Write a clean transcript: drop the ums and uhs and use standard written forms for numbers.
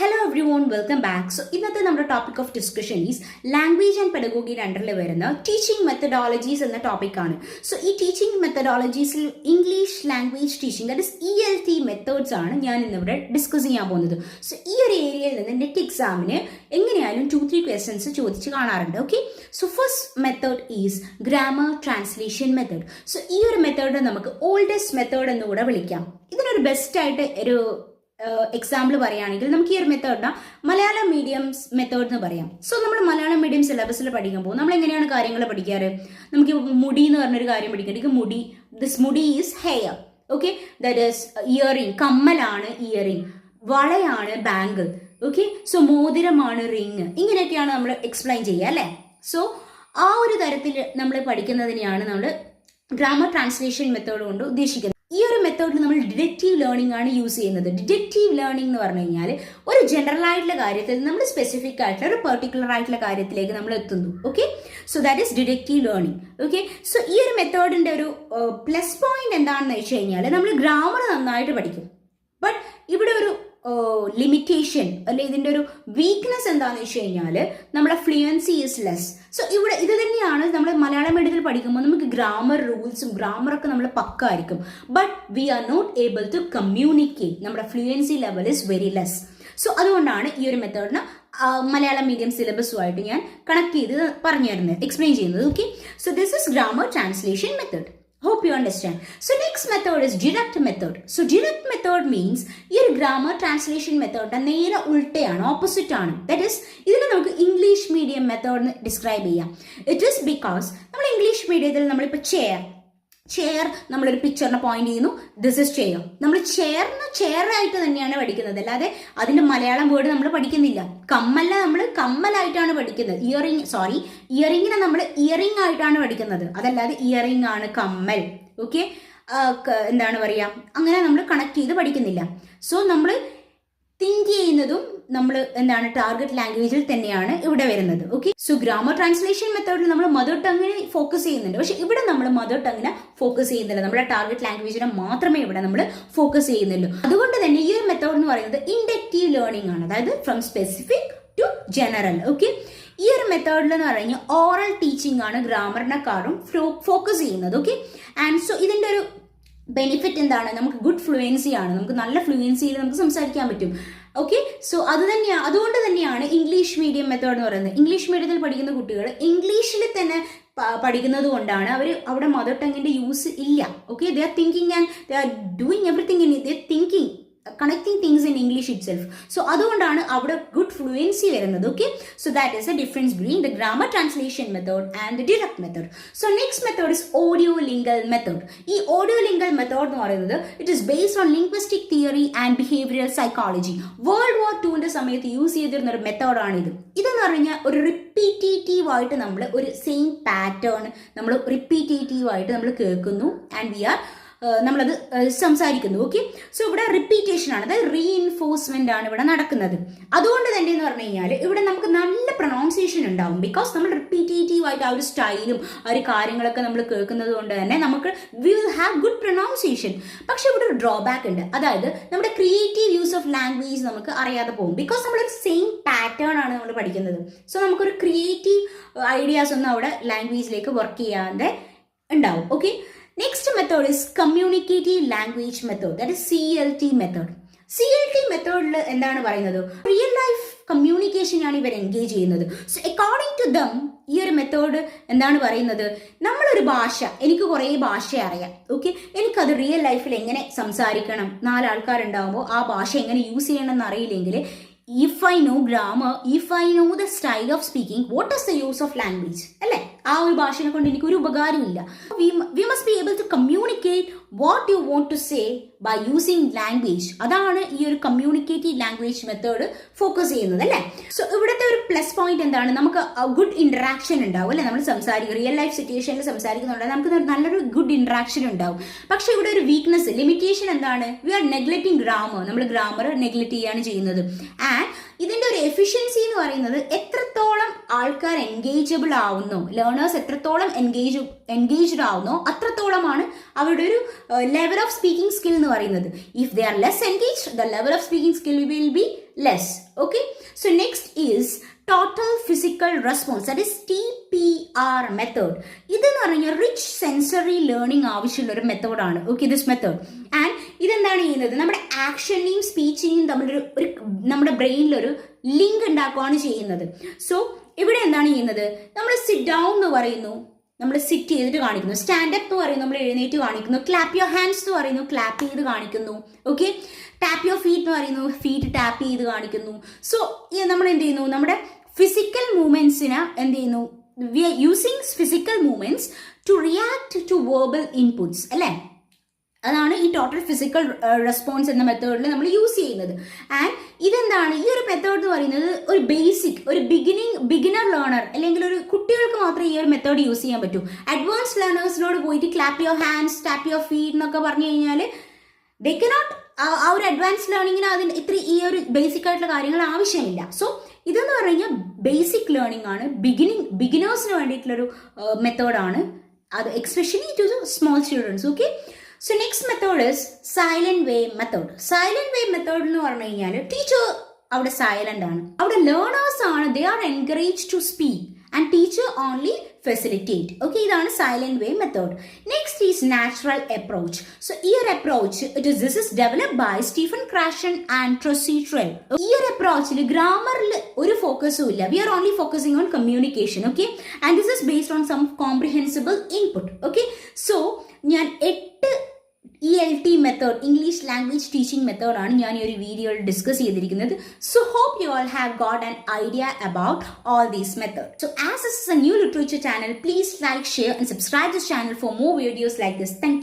Hello everyone, welcome back. So, ഇന്നത്തെ നമ്മുടെ topic of discussion is language and പെഡഗോഗിയുടെ അണ്ടറിൽ വരുന്ന ടീച്ചിങ് മെത്തഡോളജീസ് എന്ന ടോപ്പിക്കാണ്. സോ ഈ ടീച്ചിങ് മെത്തഡോളജീസിൽ English language teaching that is ELT methods ആണ് ഞാൻ ഇന്നിവിടെ ഡിസ്കസ് ചെയ്യാൻ പോകുന്നത്. സോ ഈ ഒരു ഏരിയയിൽ നിന്ന് നെറ്റ് എക്സാമിന് എങ്ങനെയായാലും 2-3 ക്വസ്റ്റ്യൻസ് ചോദിച്ച് കാണാറുണ്ട്. Okay, so first method is grammar translation method. So ഈ ഒരു മെത്തേഡ് നമുക്ക് ഓൾഡസ്റ്റ് മെത്തേഡ് എന്ന് കൂടെ വിളിക്കാം. ഇതിനൊരു ബെസ്റ്റ് ആയിട്ട് ഒരു എക്സാമ്പിൾ പറയുകയാണെങ്കിൽ നമുക്ക് ഈ ഒരു മെത്തേഡിനെ മലയാളം മീഡിയംസ് മെത്തേഡ് എന്ന് പറയാം. സോ നമ്മൾ മലയാളം മീഡിയം സിലബസിൽ പഠിക്കുമ്പോൾ നമ്മൾ എങ്ങനെയാണ് കാര്യങ്ങൾ പഠിക്കാറ്? നമുക്ക് മുടി എന്ന് പറഞ്ഞൊരു കാര്യം പഠിക്കാം. മുടി, ദിസ് മുടി is hair. Okay, that is earring, കമ്മലാണ് ഇയറിംഗ്, വളയാണ് ബാങ്കിൾ. ഓക്കെ, സോ മോതിരമാണ് റിങ്. ഇങ്ങനെയൊക്കെയാണ് നമ്മൾ എക്സ്പ്ലെയിൻ ചെയ്യുക അല്ലേ. സോ ആ ഒരു തരത്തിൽ നമ്മൾ പഠിക്കുന്നതിനെയാണ് നമ്മൾ ഗ്രാമർ ട്രാൻസ്ലേഷൻ മെത്തേഡ് കൊണ്ട് ഉദ്ദേശിക്കുന്നത്. ഈ ഒരു മെത്തേഡിൽ നമ്മൾ ഡിഡക്റ്റീവ് ലേണിംഗ് ആണ് യൂസ് ചെയ്യുന്നത്. ഡിഡക്റ്റീവ് ലേണിംഗ് എന്ന് പറഞ്ഞു കഴിഞ്ഞാൽ ഒരു ജനറൽ ആയിട്ടുള്ള കാര്യത്തിൽ നമ്മൾ സ്പെസിഫിക് ആയിട്ടുള്ള ഒരു പെർട്ടിക്കുലർ ആയിട്ടുള്ള കാര്യത്തിലേക്ക് നമ്മൾ എത്തുന്നു. Okay, so that is deductive learning. Okay, so ഈ ഒരു മെത്തേഡിന്റെ ഒരു പ്ലസ് പോയിന്റ് എന്താണെന്ന് വെച്ച് കഴിഞ്ഞാൽ നമ്മൾ ഗ്രാമർ നന്നായിട്ട് പഠിക്കും. ബട്ട് ഇവിടെ ഒരു ലിമിറ്റേഷൻ അല്ലെ, ഇതിന്റെ ഒരു വീക്ക്നെസ് എന്താണെന്ന് വെച്ച് കഴിഞ്ഞാൽ നമ്മളെ ഫ്ലുവൻസി ഈസ് ലെസ്. സോ ഇവിടെ ഇത് തന്നെയാണ് നമ്മൾ മലയാളം മീഡിയത്തിൽ പഠിക്കുമ്പോൾ നമുക്ക് ഗ്രാമർ റൂൾസും ഗ്രാമറൊക്കെ നമ്മൾ പക്കായിരിക്കും. But we are not able to communicate. നമ്മുടെ fluency level is very less. So അതുകൊണ്ടാണ് ഈ ഒരു മെത്തേഡിന് മലയാളം മീഡിയം സിലബസുമായിട്ട് ഞാൻ കണക്ട് ചെയ്ത് പറഞ്ഞു തരുന്നത്, എക്സ്പ്ലെയിൻ ചെയ്യുന്നത്. Okay, so this is grammar translation method. Hope you understand. So next method is direct method. So direct method means ഈ ഒരു ഗ്രാമർ ട്രാൻസ്ലേഷൻ മെത്തേഡ് നേരെ ഉൾട്ടയാണ്, ഓപ്പോസിറ്റ് ആണ്. ദാറ്റ് ഈസ് ഇതിനെ നമുക്ക് ഇംഗ്ലീഷ് മീഡിയം മെത്തേഡ് ഡിസ്ക്രൈബ് ചെയ്യാം. It is because നമ്മൾ English മീഡിയത്തിൽ നമ്മളിപ്പോൾ ചെയർ നമ്മളൊരു പിക്ചറിനെ പോയിന്റ് ചെയ്യുന്നു, ദിസ് ഇസ് ചെയർ. നമ്മൾ ചെയറായിട്ട് തന്നെയാണ് പഠിക്കുന്നത്, അല്ലാതെ അതിന്റെ മലയാളം വേർഡ് നമ്മൾ പഠിക്കുന്നില്ല. നമ്മൾ കമ്മലായിട്ടാണ് പഠിക്കുന്നത്. ഇയറിങ്ങിനെ നമ്മൾ ഇയറിംഗ് ആയിട്ടാണ് പഠിക്കുന്നത്, അതല്ലാതെ ഇയറിംഗ് ആണ് കമ്മൽ. ഓക്കെ, എന്താണ് പറയാ, അങ്ങനെ നമ്മൾ കണക്ട് ചെയ്ത് പഠിക്കുന്നില്ല. സോ നമ്മൾ തിങ്ക് ചെയ്യുന്നതും നമ്മൾ എന്താണ് ടാർഗറ്റ് ലാംഗ്വേജിൽ തന്നെയാണ് ഇവിടെ വരുന്നത്. ഓക്കെ, സോ ഗ്രാമർ ട്രാൻസ്ലേഷൻ മെത്തേഡിൽ നമ്മൾ മദർ ടങ്ങിനെ ഫോക്കസ് ചെയ്യുന്നുണ്ട്. പക്ഷെ ഇവിടെ നമ്മൾ മദർ ടങ്ങിനെ ഫോക്കസ് ചെയ്യുന്നില്ല, നമ്മുടെ ടാർഗറ്റ് ലാംഗ്വേജിനെ മാത്രമേ ഇവിടെ നമ്മൾ ഫോക്കസ് ചെയ്യുന്നുള്ളൂ. അതുകൊണ്ട് തന്നെ ഈ ഒരു മെത്തേഡ് എന്ന് പറയുന്നത് ഇൻഡക്റ്റീവ് ലേണിംഗ് ആണ്, അതായത് from specific to general. Okay, ഈ ഒരു മെത്തേഡിൽ എന്ന് പറഞ്ഞാൽ ഓറൽ ടീച്ചിങ് ആണ് ഗ്രാമറിനെക്കാളും ഫോക്കസ് ചെയ്യുന്നത്. ഓക്കെ, ആൻഡ് സോ ഇതിന്റെ ഒരു ബെനിഫിറ്റ് എന്താണ്? നമുക്ക് ഗുഡ് ഫ്ലുവൻസി ആണ്, നമുക്ക് നല്ല ഫ്ലുവൻസിയിൽ നമുക്ക് സംസാരിക്കാൻ പറ്റും. ഓക്കെ, സോ അതുകൊണ്ട് തന്നെയാണ് ഇംഗ്ലീഷ് മീഡിയം മെത്തേഡ് എന്ന് പറയുന്നത്. ഇംഗ്ലീഷ് മീഡിയത്തിൽ പഠിക്കുന്ന കുട്ടികൾ ഇംഗ്ലീഷിൽ തന്നെ പഠിക്കുന്നത് കൊണ്ടാണ് അവിടെ മദർ ടങ്ങിന്റെ യൂസ് ഇല്ല. Okay, they are thinking and they are doing everything in they thinking connecting things in English itself. So അതുകൊണ്ടാണ് അവിടെ ഗുഡ് ഫ്ലുവൻസി വരുന്നത്. Okay, so that is a difference between the grammar translation method and the direct method. So next method is audio lingual method. ഈ audio lingual method എന്ന് പറയുന്നത് it is based on linguistic theory and behavioural psychology. World വാർ 2 സമയത്ത് use ചെയ്തിരുന്ന ഒരു മെത്തേഡാണ് ഇത്. ഇതെന്ന് പറഞ്ഞാൽ ഒരു റിപ്പീറ്റേറ്റീവ് ആയിട്ട് നമ്മൾ ഒരു സെയിം പാറ്റേൺ നമ്മൾ റിപ്പീറ്റേറ്റീവ് ആയിട്ട് നമ്മൾ കേൾക്കുന്നു ആൻഡ് വി ആർ നമ്മളത് സംസാരിക്കുന്നു. ഓക്കെ, സോ ഇവിടെ റിപ്പീറ്റേഷൻ ആണ്, അതായത് റീഇൻഫോഴ്സ്മെന്റ് ആണ് ഇവിടെ നടക്കുന്നത്. അതുകൊണ്ട് തന്നെ എന്ന് പറഞ്ഞു കഴിഞ്ഞാൽ ഇവിടെ നമുക്ക് നല്ല പ്രൊനൗൺസിയേഷൻ ഉണ്ടാവും, ബിക്കോസ് നമ്മൾ റിപ്പീറ്റേറ്റീവ് ആയിട്ട് ആ ഒരു സ്റ്റൈലും ആ ഒരു കാര്യങ്ങളൊക്കെ നമ്മൾ കേൾക്കുന്നത് കൊണ്ട് തന്നെ നമുക്ക് we will have good pronunciation. പക്ഷെ ഇവിടെ ഒരു ഡ്രോബാക്ക് ഉണ്ട്, അതായത് നമ്മുടെ ക്രിയേറ്റീവ് യൂസ് ഓഫ് ലാംഗ്വേജ് നമുക്ക് അറിയാതെ പോകും, ബിക്കോസ് നമ്മളൊരു സെയിം പാറ്റേൺ ആണ് നമ്മൾ പഠിക്കുന്നത്. സോ നമുക്കൊരു ക്രിയേറ്റീവ് ഐഡിയാസ് ഒന്നും അവിടെ ലാംഗ്വേജിലേക്ക് വർക്ക് ചെയ്യാതെ ഉണ്ടാവും. Okay, next method is communicative language method, that is CLT method. CLT മെത്തേഡിൽ എന്താണ് പറയുന്നത്? റിയൽ ലൈഫ് കമ്മ്യൂണിക്കേഷൻ ആണ് ഇവർ എൻഗേജ് ചെയ്യുന്നത്. സോ അക്കോർഡിംഗ് ടു ദം ഈ ഒരു മെത്തേഡ് എന്താണ് പറയുന്നത്? നമ്മളൊരു ഭാഷ, എനിക്ക് കുറേ ഭാഷ അറിയാം. ഓക്കെ, എനിക്കത് റിയൽ ലൈഫിൽ എങ്ങനെ സംസാരിക്കണം, 4 ആൾക്കാരുണ്ടാകുമ്പോൾ ആ ഭാഷ എങ്ങനെ യൂസ് ചെയ്യണം എന്ന് അറിയില്ലെങ്കിൽ, if I know grammar, if I know the style of speaking, what is the use of language? അല്ലേ, ആ ഒരു ഭാഷയെ കൊണ്ട് എനിക്ക് ഒരു ഉപകാരമില്ല. We must be able to communicate what you want to say by using language. അതാണ് ഈ ഒരു കമ്മ്യൂണിക്കേറ്റീവ് ലാംഗ്വേജ് മെത്തേഡ് ഫോക്കസ് ചെയ്യുന്നത് അല്ലേ. സോ ഇവിടുത്തെ ഒരു പ്ലസ് പോയിന്റ് എന്താണ്? നമുക്ക് ഗുഡ് ഇന്ററാക്ഷൻ ഉണ്ടാവും അല്ലെ. നമ്മൾ സംസാരിക്കും, റിയൽ ലൈഫ് സിറ്റുവേഷനിൽ സംസാരിക്കുന്നുണ്ടെങ്കിൽ നമുക്ക് നല്ലൊരു ഗുഡ് ഇന്ററാക്ഷൻ ഉണ്ടാവും. പക്ഷെ ഇവിടെ ഒരു വീക്ക്നെസ്, ലിമിറ്റേഷൻ എന്താണ്? We are neglecting grammar. നമ്മൾ ഗ്രാമർ നെഗ്ലക്ട് ചെയ്യാണ് ചെയ്യുന്നത്. ആൻഡ് ഇതിന്റെ ഒരു എഫിഷ്യൻസി എന്ന് പറയുന്നത് എത്രത്തോളം ആൾക്കാർ എൻഗേജബിൾ ആവുന്നു, ലേണേഴ്സ് എത്രത്തോളം എൻഗേജ്ഡ് ആവുന്നോ അത്രത്തോളമാണ് അവരുടെ ഒരു ലെവൽ ഓഫ് സ്പീക്കിംഗ് സ്കിൽ എന്ന് പറയുന്നത്. If they are less engaged the level of speaking skill will be less. Okay, so next is total physical response, that is TPR method. ഇതെന്ന് പറഞ്ഞാൽ റിച്ച് സെൻസറി ലേണിംഗ് ആവശ്യമുള്ള ഒരു മെത്തേഡാണ്. Okay, this method. And ഇതെന്താണ് ചെയ്യുന്നത്, നമ്മുടെ ആക്ഷനെയും സ്പീച്ചിനെയും തമ്മിലൊരു നമ്മുടെ ബ്രെയിനിലൊരു ലിങ്ക് ഉണ്ടാക്കുകയാണ് ചെയ്യുന്നത്. സോ ഇവിടെ എന്താണ് ചെയ്യുന്നത്, നമ്മൾ സിറ്റ് ഡൗൺ എന്ന് പറയുന്നു, നമ്മൾ സിറ്റ് ചെയ്തിട്ട് കാണിക്കുന്നു. സ്റ്റാൻഡപ്പ് എന്ന് പറയുന്നു, നമ്മൾ എഴുന്നേറ്റ് കാണിക്കുന്നു. ക്ലാപ്പ് യുവർ ഹാൻഡ്സ് എന്ന് പറയുന്നു, ക്ലാപ്പ് ചെയ്ത് കാണിക്കുന്നു. ഓക്കെ, ടാപ്പ് യുവർ ഫീറ്റ് എന്ന് പറയുന്നു, ഫീറ്റ് ടാപ്പ് ചെയ്ത് കാണിക്കുന്നു. സോ നമ്മൾ എന്ത് ചെയ്യുന്നു, നമ്മുടെ ഫിസിക്കൽ മൂവ്മെന്റ്സിന് എന്ത് ചെയ്യുന്നു, we are using physical movements to react to verbal inputs അല്ലേ. അതാണ് ഈ ടോട്ടൽ ഫിസിക്കൽ റെസ്പോൺസ് എന്ന മെത്തേഡിൽ നമ്മൾ യൂസ് ചെയ്യുന്നത്. ആൻഡ് ഇതെന്താണ്, ഈ ഒരു മെത്തേഡ് എന്ന് പറയുന്നത് ഒരു ബേസിക്, ഒരു ബിഗിനർ ലേണർ അല്ലെങ്കിൽ ഒരു കുട്ടികൾക്ക് മാത്രമേ ഈ ഒരു മെത്തേഡ് യൂസ് ചെയ്യാൻ പറ്റൂ. അഡ്വാൻസ് ലേണേഴ്സിനോട് പോയിട്ട് clap your hands, tap your feet എന്നൊക്കെ പറഞ്ഞു കഴിഞ്ഞാൽ ദേ കനോട്ട്, ആ ഒരു അഡ്വാൻസ് ലേണിങ്ങിന് അതിന് ഈ ഒരു ബേസിക് ആയിട്ടുള്ള കാര്യങ്ങൾ ആവശ്യമില്ല. സോ ഇതെന്ന് പറഞ്ഞു കഴിഞ്ഞാൽ ബേസിക് ലേണിംഗ് ആണ്, ബിഗിനേഴ്സിന് വേണ്ടിയിട്ടുള്ളൊരു മെത്തേഡാണ് അത്, especially to small childrens. Okay, so next method is silent way method. Silent way method എന്ന് പറഞ്ഞു കഴിഞ്ഞാൽ ടീച്ചർ അവിടെ സൈലന്റ് ആണ്, അവിടെ ലേണേഴ്സ് ആണ്, they are encourage to speak and teacher only facilitate. Okay, ഇതാണ് silent way method. Next is natural approach. So ഈ ഒരു approach this is developed by Stephen Krashen and Tracy Terrell. ഈ ഒരു അപ്രോച്ചിൽ ഗ്രാമറിൽ ഒരു ഫോക്കസും ഇല്ല, we are only focusing on communication. Okay, and this is based on some comprehensible input. Okay, so ഞാൻ 8 ELT method, English language teaching മെത്തേഡാണ് ഞാൻ ഈ ഒരു വീഡിയോയിൽ ഡിസ്കസ് ചെയ്തിരിക്കുന്നത്. So hope you all have got an idea about all these methods. So as this is a new literature channel, please like, share and subscribe this channel for more videos like this. Thank you.